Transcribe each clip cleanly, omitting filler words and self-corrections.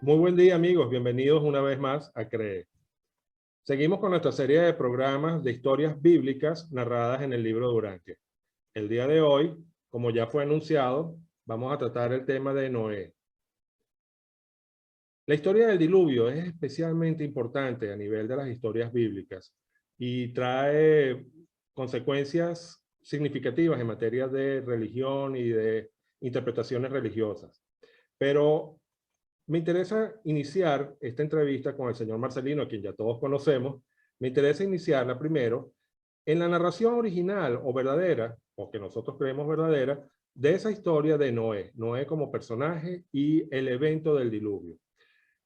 Muy buen día, amigos. Bienvenidos una vez más a CREE. Seguimos con nuestra serie de programas de historias bíblicas narradas en el libro de Urantia. El día de hoy, como ya fue anunciado, vamos a tratar el tema de Noé. La historia del diluvio es especialmente importante a nivel de las historias bíblicas y trae consecuencias significativas en materia de religión y de interpretaciones religiosas. Pero me interesa iniciar esta entrevista con el señor Marcelino, a quien ya todos conocemos. Me interesa iniciarla primero en la narración original o verdadera, o que nosotros creemos verdadera, de esa historia de Noé. Noé como personaje y el evento del diluvio.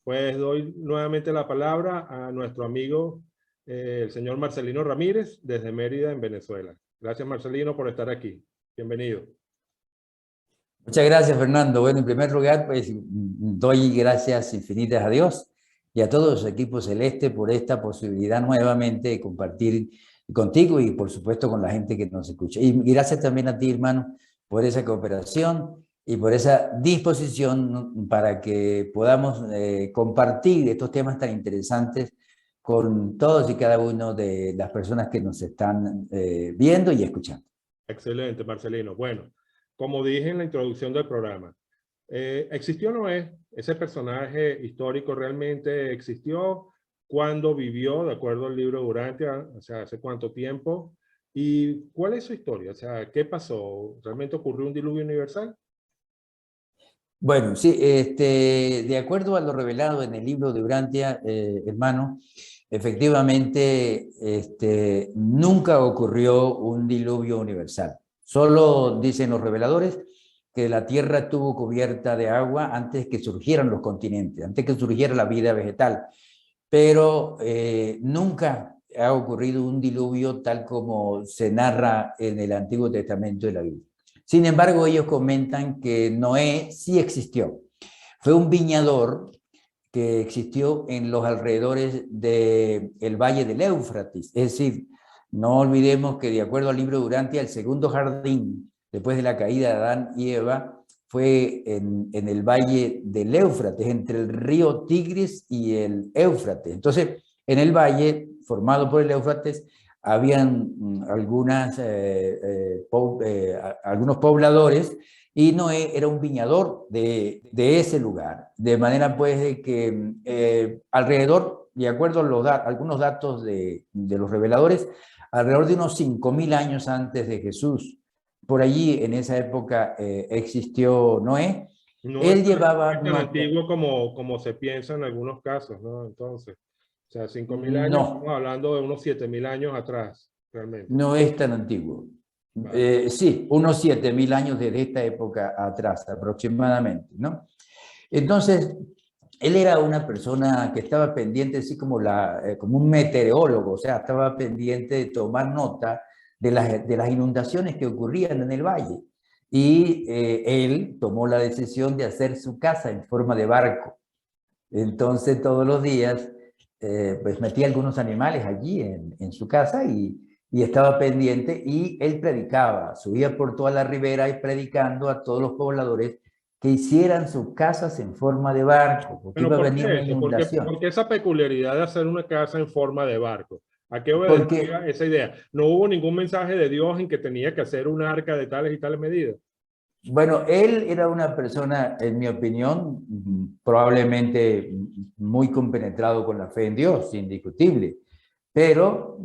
Pues doy nuevamente la palabra a nuestro amigo, el señor Marcelino Ramírez, desde Mérida, en Venezuela. Gracias, Marcelino, por estar aquí. Bienvenido. Muchas gracias, Fernando. Bueno, en primer lugar, pues doy gracias infinitas a Dios y a todo su equipo celeste por esta posibilidad nuevamente de compartir contigo y, por supuesto, con la gente que nos escucha. Y gracias también a ti, hermano, por esa cooperación y por esa disposición para que podamos compartir estos temas tan interesantes con todos y cada uno de las personas que nos están viendo y escuchando. Excelente, Marcelino. Bueno, como dije en la introducción del programa, ¿existió Noé? ¿Ese personaje histórico realmente existió? ¿Cuándo vivió, de acuerdo al libro de Urantia? O sea, ¿hace cuánto tiempo? ¿Y cuál es su historia? O sea, ¿qué pasó? ¿Realmente ocurrió un diluvio universal? Bueno, sí, de acuerdo a lo revelado en el libro de Urantia, hermano, efectivamente, nunca ocurrió un diluvio universal. Solo dicen los reveladores que la tierra estuvo cubierta de agua antes que surgieran los continentes, antes que surgiera la vida vegetal, pero nunca ha ocurrido un diluvio tal como se narra en el Antiguo Testamento de la Biblia. Sin embargo, ellos comentan que Noé sí existió. Fue un viñador que existió en los alrededores del Valle del Éufrates. Es decir, no olvidemos que de acuerdo al libro de Urantia, el segundo jardín, después de la caída de Adán y Eva, fue en el Valle del Éufrates, entre el río Tigris y el Éufrates. Entonces, en el valle formado por el Éufrates, habían algunos pobladores y Noé era un viñador de ese lugar. De manera pues de que alrededor, de acuerdo a algunos datos de los reveladores, alrededor de unos 5000 años antes de Jesús, por allí en esa época existió Noé. No es Él tan, no llevaba es tan antiguo como se piensa en algunos casos, ¿no? Entonces, o sea, 5000 años, estamos no, hablando de unos 7000 años atrás, realmente. no es tan antiguo. Vale. Sí, unos 7000 años desde esta época atrás aproximadamente, ¿no? Entonces, él era una persona que estaba pendiente, así como, como un meteorólogo, o sea, estaba pendiente de tomar nota de las inundaciones que ocurrían en el valle. Y él tomó la decisión de hacer su casa en forma de barco. Entonces, todos los días, pues metía algunos animales allí en su casa y estaba pendiente y él predicaba, subía por toda la ribera y predicando a todos los pobladores que hicieran sus casas en forma de barco, porque Bueno, iba a ¿por venir qué una eso? inundación. ¿Por qué esa peculiaridad de hacer una casa en forma de barco? ¿A qué Porque, obedecía esa idea? No hubo ningún mensaje de Dios en que tenía que hacer un arca de tales y tales medidas. bueno, él era una persona, en mi opinión, probablemente muy compenetrado con la fe en Dios, indiscutible, pero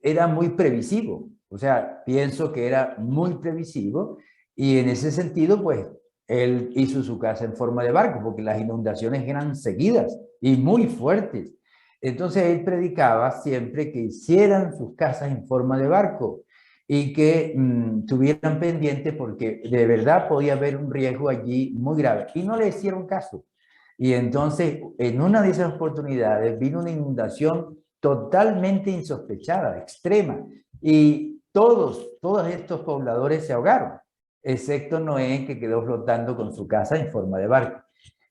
era muy previsivo. O sea, pienso que era muy previsivo y en ese sentido, pues, él hizo su casa en forma de barco porque las inundaciones eran seguidas y muy fuertes. Entonces él predicaba siempre que hicieran sus casas en forma de barco y que tuvieran pendiente porque de verdad podía haber un riesgo allí muy grave. Y no le hicieron caso. Y entonces, en una de esas oportunidades, vino una inundación totalmente insospechada, extrema, y todos estos pobladores se ahogaron, excepto Noé, que quedó flotando con su casa en forma de barco.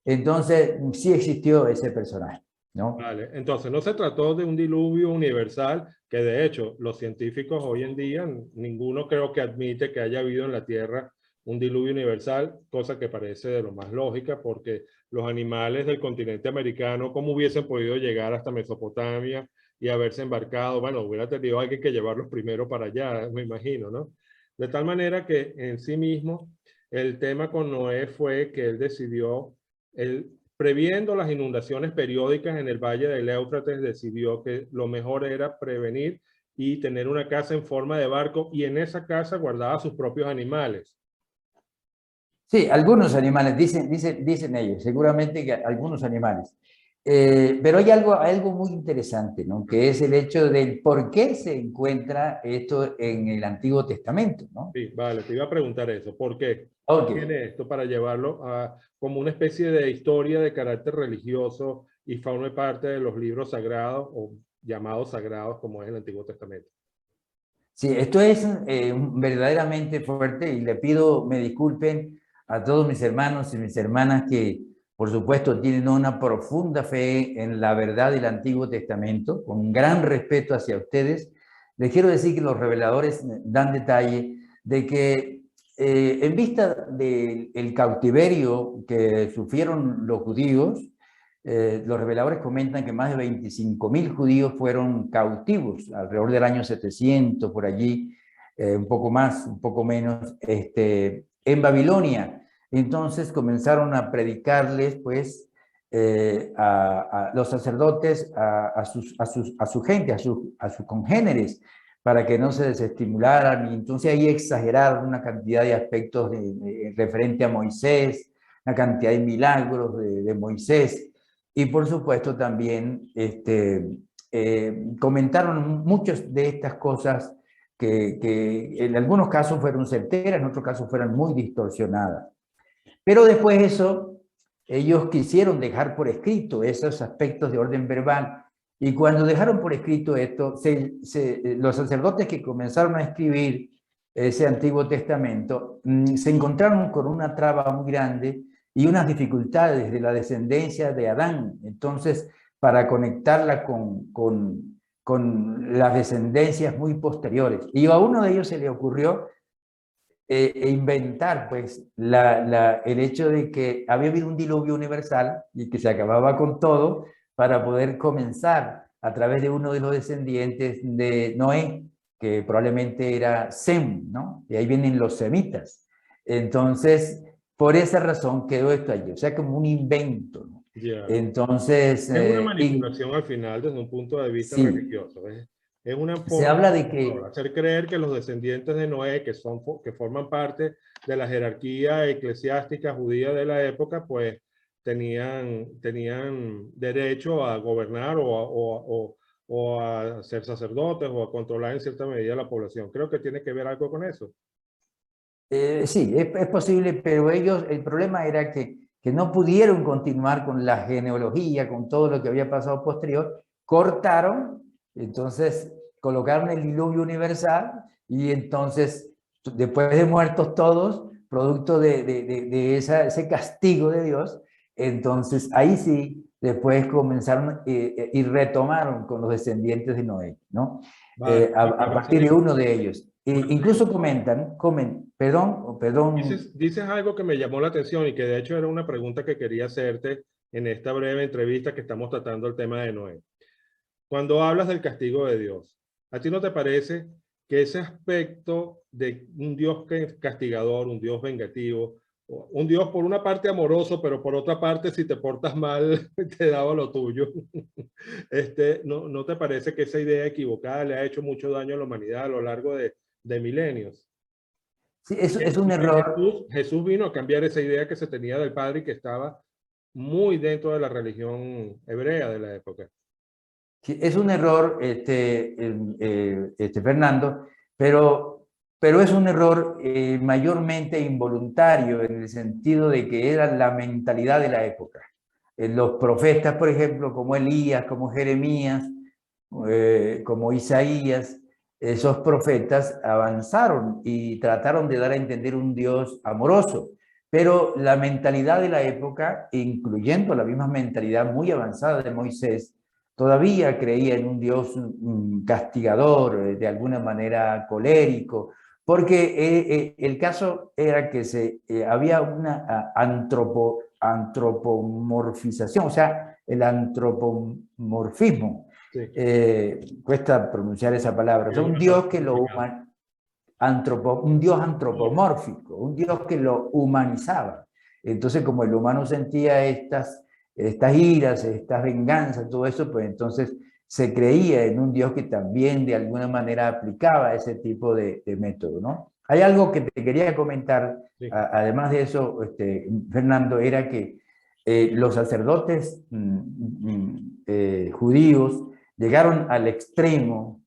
Entonces, sí existió ese personaje, ¿no? Vale, entonces no se trató de un diluvio universal, que de hecho los científicos hoy en día, ninguno creo que admite que haya habido en la Tierra un diluvio universal, cosa que parece de lo más lógica, porque los animales del continente americano, ¿cómo hubiesen podido llegar hasta Mesopotamia y haberse embarcado? Bueno, hubiera tenido alguien que llevarlos primero para allá, me imagino, ¿no? De tal manera que en sí mismo el tema con Noé fue que él decidió, él, previendo las inundaciones periódicas en el valle del Éufrates, decidió que lo mejor era prevenir y tener una casa en forma de barco, y en esa casa guardaba sus propios animales. Sí, algunos animales, dicen ellos, seguramente que algunos animales. Pero hay algo muy interesante, ¿no? Que es el hecho del por qué se encuentra esto en el Antiguo Testamento, ¿no? Sí, vale, te iba a preguntar eso. ¿Por qué? ¿Qué Ok. tiene esto para llevarlo a como una especie de historia de carácter religioso y forme parte de los libros sagrados o llamados sagrados como es el Antiguo Testamento? Sí, esto es verdaderamente fuerte y le pido me disculpen a todos mis hermanos y mis hermanas que, por supuesto, tienen una profunda fe en la verdad del Antiguo Testamento, con gran respeto hacia ustedes. Les quiero decir que los reveladores dan detalle de que en vista del cautiverio que sufrieron los judíos, los reveladores comentan que más de 25.000 judíos fueron cautivos alrededor del año 700, por allí, un poco más, un poco menos, en Babilonia. Entonces comenzaron a predicarles, pues, a los sacerdotes, a su gente, a sus congéneres, para que no se desestimularan, y entonces ahí exageraron una cantidad de aspectos referente a Moisés, una cantidad de milagros de Moisés. Y por supuesto también comentaron muchas de estas cosas que en algunos casos fueron certeras, en otros casos fueron muy distorsionadas. Pero después eso, ellos quisieron dejar por escrito esos aspectos de orden verbal. Y cuando dejaron por escrito esto, los sacerdotes que comenzaron a escribir ese Antiguo Testamento se encontraron con una traba muy grande y unas dificultades de la descendencia de Adán. Entonces, para conectarla con las descendencias muy posteriores. Y a uno de ellos se le ocurrió inventar pues el hecho de que había habido un diluvio universal y que se acababa con todo para poder comenzar a través de uno de los descendientes de Noé, que probablemente era Sem, ¿no? Y ahí vienen los semitas. Entonces, por esa razón quedó esto allí, o sea, como un invento, ¿no? Yeah. Entonces, Es una manipulación al final desde un punto de vista sí, religioso. Es una se forma habla de de que hacer creer que los descendientes de Noé, que forman parte de la jerarquía eclesiástica judía de la época, pues tenían derecho a gobernar o a ser sacerdotes o a controlar en cierta medida la población. Creo que tiene que ver algo con eso. sí, es posible, pero ellos, el problema era que no pudieron continuar con la genealogía, con todo lo que había pasado posterior, cortaron, entonces colocaron el diluvio universal y entonces, después de muertos todos, producto de ese castigo de Dios, entonces ahí sí, después comenzaron y retomaron con los descendientes de Noé, ¿no? Vale, A partir de uno de ellos. Incluso perdón. Dices algo que me llamó la atención y que de hecho era una pregunta que quería hacerte en esta breve entrevista que estamos tratando el tema de Noé. Cuando hablas del castigo de Dios, ¿a ti no te parece que ese aspecto de un Dios castigador, un Dios vengativo, un Dios por una parte amoroso, pero por otra parte si te portas mal te daba lo tuyo? ¿No te parece que esa idea equivocada le ha hecho mucho daño a la humanidad a lo largo de milenios? Sí, es un error. Jesús vino a cambiar esa idea que se tenía del Padre y que estaba muy dentro de la religión hebrea de la época. Sí, es un error, Fernando, pero es un error mayormente involuntario en el sentido de que era la mentalidad de la época. Los profetas, por ejemplo, como Elías, como Jeremías, como Isaías, esos profetas avanzaron y trataron de dar a entender un Dios amoroso, pero la mentalidad de la época, incluyendo la misma mentalidad muy avanzada de Moisés, todavía creía en un Dios castigador, de alguna manera colérico, porque el caso era que había una antropomorfización, o sea, el antropomorfismo. Sí. Cuesta pronunciar esa palabra. O sea, un Es Dios bastante que lo complicado. un Dios antropomórfico, un Dios que lo humanizaba. Entonces, como el humano sentía estas iras, estas venganzas, todo eso, pues entonces se creía en un Dios que también de alguna manera aplicaba ese tipo de método, ¿no? Hay algo que te quería comentar, Sí. además de eso, Fernando, era que los sacerdotes judíos llegaron al extremo,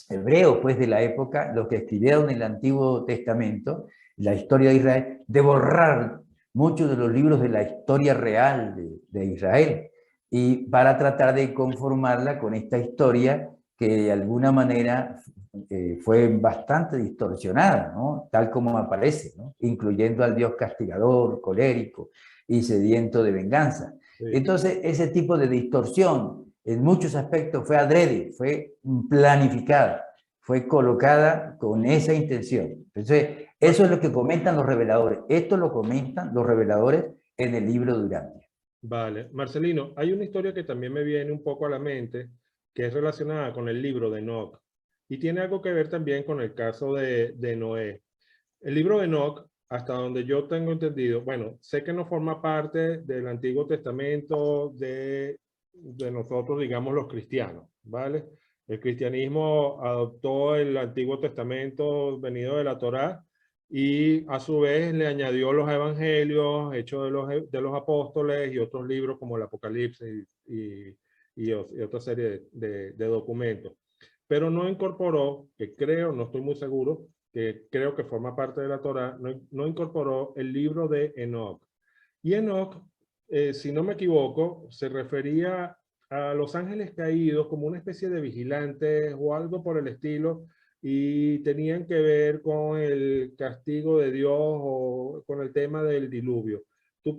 hebreos pues de la época, los que escribieron el Antiguo Testamento, la historia de Israel, de borrar muchos de los libros de la historia real de Israel, y para tratar de conformarla con esta historia que de alguna manera fue bastante distorsionada, ¿no? Tal como aparece, ¿no? Incluyendo al Dios castigador, colérico y sediento de venganza. Sí. Entonces, ese tipo de distorsión en muchos aspectos fue adrede, fue planificada, fue colocada con esa intención. Entonces, eso es lo que comentan los reveladores. Esto lo comentan los reveladores en el libro de Urantia. Vale. Marcelino, hay una historia que también me viene un poco a la mente, que es relacionada con el libro de Enoc, y tiene algo que ver también con el caso de Noé. El libro de Enoc, hasta donde yo tengo entendido, bueno, sé que no forma parte del Antiguo Testamento de nosotros, digamos, los cristianos, ¿vale? El cristianismo adoptó el Antiguo Testamento venido de la Torá y a su vez le añadió los evangelios, hechos de los apóstoles y otros libros como el Apocalipsis y otra serie de documentos. Pero no incorporó, que creo, no estoy muy seguro, que creo que forma parte de la Torá, no incorporó el libro de Enoc. Y Enoc, si no me equivoco, se refería a los ángeles caídos como una especie de vigilantes o algo por el estilo, y tenían que ver con el castigo de Dios o con el tema del diluvio. ¿Tú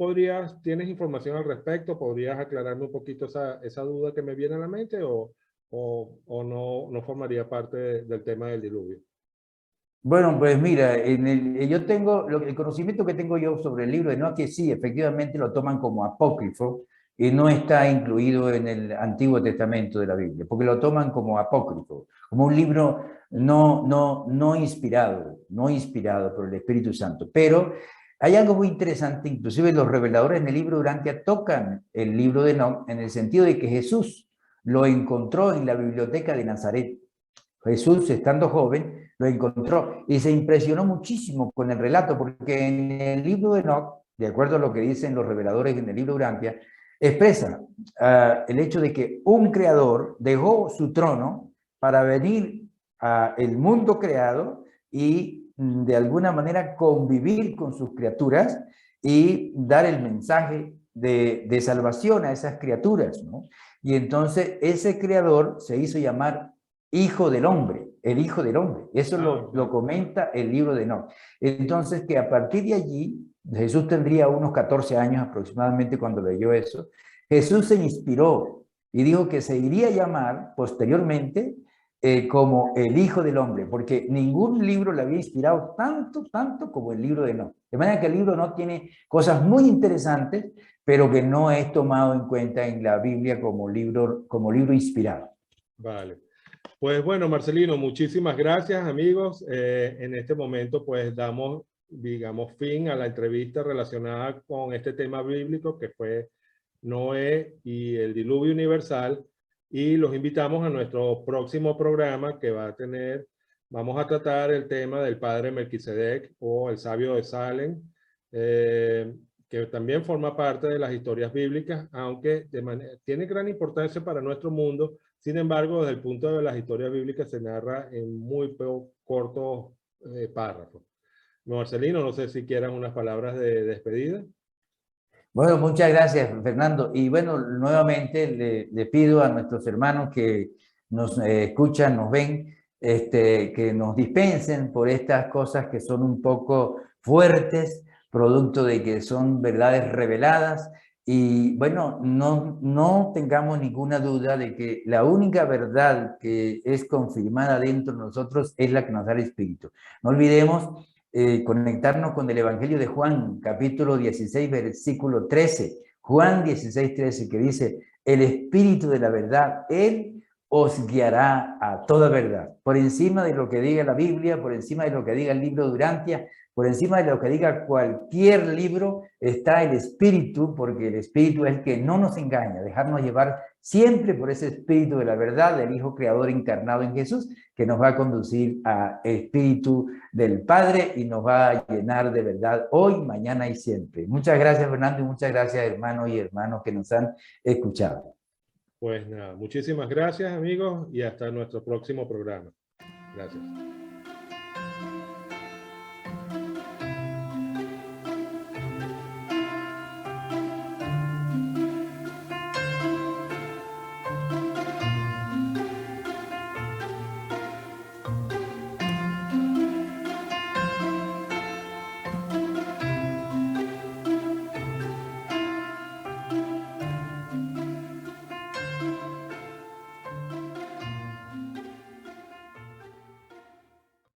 tienes información al respecto? ¿Podrías aclararme un poquito esa duda que me viene a la mente o no formaría parte del tema del diluvio? Bueno, pues mira, yo tengo, el conocimiento que tengo yo sobre el libro de Noé, que sí, efectivamente lo toman como apócrifo y no está incluido en el Antiguo Testamento de la Biblia, porque lo toman como apócrifo, como un libro no inspirado por el Espíritu Santo. Pero hay algo muy interesante, inclusive los reveladores en el libro de Urantia tocan el libro de Noé en el sentido de que Jesús lo encontró en la biblioteca de Nazaret. Jesús, estando joven, lo encontró y se impresionó muchísimo con el relato, porque en el libro de Enoc, de acuerdo a lo que dicen los reveladores en el libro de Urantia, expresa el hecho de que un creador dejó su trono para venir al mundo creado y de alguna manera convivir con sus criaturas y dar el mensaje de salvación a esas criaturas, ¿no? Y entonces ese creador se hizo llamar Hijo del Hombre, el Hijo del Hombre. Eso lo comenta el libro de Enoc. Entonces, que a partir de allí, Jesús tendría unos 14 años aproximadamente cuando leyó eso, Jesús se inspiró y dijo que se iría a llamar posteriormente como el Hijo del Hombre, porque ningún libro le había inspirado tanto como el libro de Enoc. De manera que el libro de Enoc tiene cosas muy interesantes, pero que no es tomado en cuenta en la Biblia como libro inspirado. Vale. Pues bueno, Marcelino, muchísimas gracias, amigos. En este momento, pues damos, digamos, fin a la entrevista relacionada con este tema bíblico que fue Noé y el diluvio universal. Y los invitamos a nuestro próximo programa que vamos a tratar el tema del padre Melquisedec o el sabio de Salem, que también forma parte de las historias bíblicas, aunque tiene gran importancia para nuestro mundo. Sin embargo, desde el punto de las historias bíblicas se narra en muy cortos párrafos. Marcelino, no sé si quieran unas palabras de despedida. Bueno, muchas gracias, Fernando. Y bueno, nuevamente le pido a nuestros hermanos que nos escuchan, nos ven, que nos dispensen por estas cosas que son un poco fuertes, producto de que son verdades reveladas Y bueno, no tengamos ninguna duda de que la única verdad que es confirmada dentro de nosotros es la que nos da el Espíritu. No olvidemos conectarnos con el Evangelio de Juan, capítulo 16, versículo 13. Juan 16, 13, que dice, el Espíritu de la verdad, Él os guiará a toda verdad. Por encima de lo que diga la Biblia, por encima de lo que diga el libro de Urantia, por encima de lo que diga cualquier libro, está el Espíritu, porque el Espíritu es el que no nos engaña, dejarnos llevar siempre por ese Espíritu de la verdad, del Hijo Creador encarnado en Jesús, que nos va a conducir al Espíritu del Padre y nos va a llenar de verdad hoy, mañana y siempre. Muchas gracias, Fernando, y muchas gracias, hermanos y hermanas que nos han escuchado. Pues nada, muchísimas gracias amigos y hasta nuestro próximo programa. Gracias.